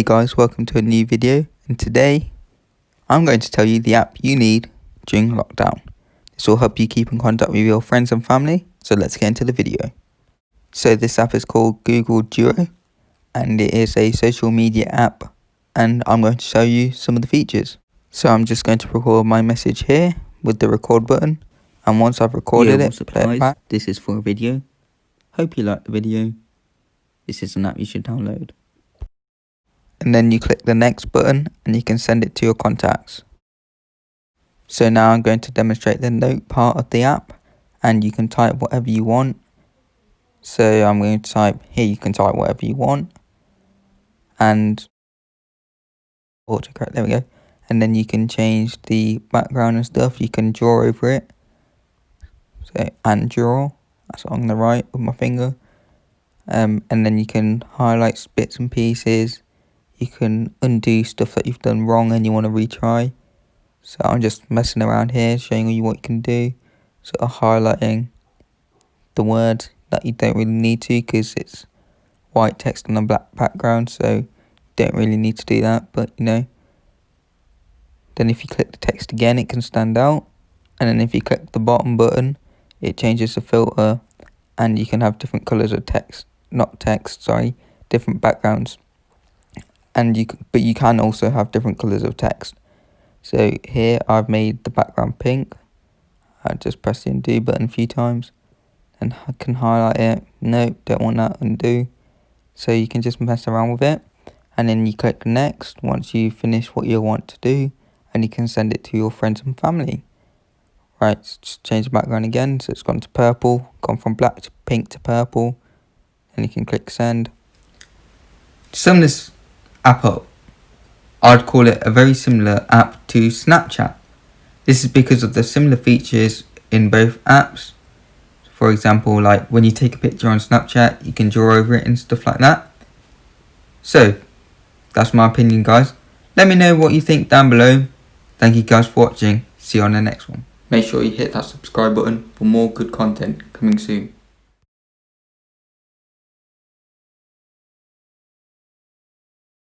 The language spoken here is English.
guys, welcome to a new video, and today I'm going to tell you the app you need during lockdown. This will help you keep in contact with your friends and family, so let's get into the video. So this app is called Google Duo, and it is a social media app, and I'm going to show you some of the features. So I'm just going to record my message here with the record button, and once I've recorded it, play it back. This is for a video. Hope you like the video. This is an app you should download. And then you click the next button and you can send it to your contacts. So now I'm going to demonstrate the note part of the app, and you can type whatever you want. So I'm going to type here, you can type whatever you want, and autocorrect, there we go. And then you can change the background and stuff, you can draw over it. So and draw, that's on the right with my finger. And then you can highlight bits and pieces. You can undo stuff that you've done wrong and you want to retry. So I'm just messing around here, showing you what you can do. Sort of highlighting the words that you don't really need to because it's white text on a black background, so you don't really need to do that, but you know. Then if you click the text again, it can stand out. And then if you click the bottom button, it changes the filter and you can have different colours of text. Different backgrounds. And you can also have different colours of text. So here I've made the background pink. I just press the undo button a few times and I can highlight it. No, don't want that, undo. So you can just mess around with it, and then you click next once you finish what you want to do, and you can send it to your friends and family. Right, just change the background again, so it's gone to purple, gone from black to pink to purple, and you can click send. To sum this app up, I'd call it a very similar app to Snapchat. This is because of the similar features in both apps. For example, like when you take a picture on Snapchat, you can draw over it and stuff like that. So, that's my opinion, guys. Let me know what you think down below. Thank you guys for watching. See you on the next one. Make sure you hit that subscribe button for more good content coming soon.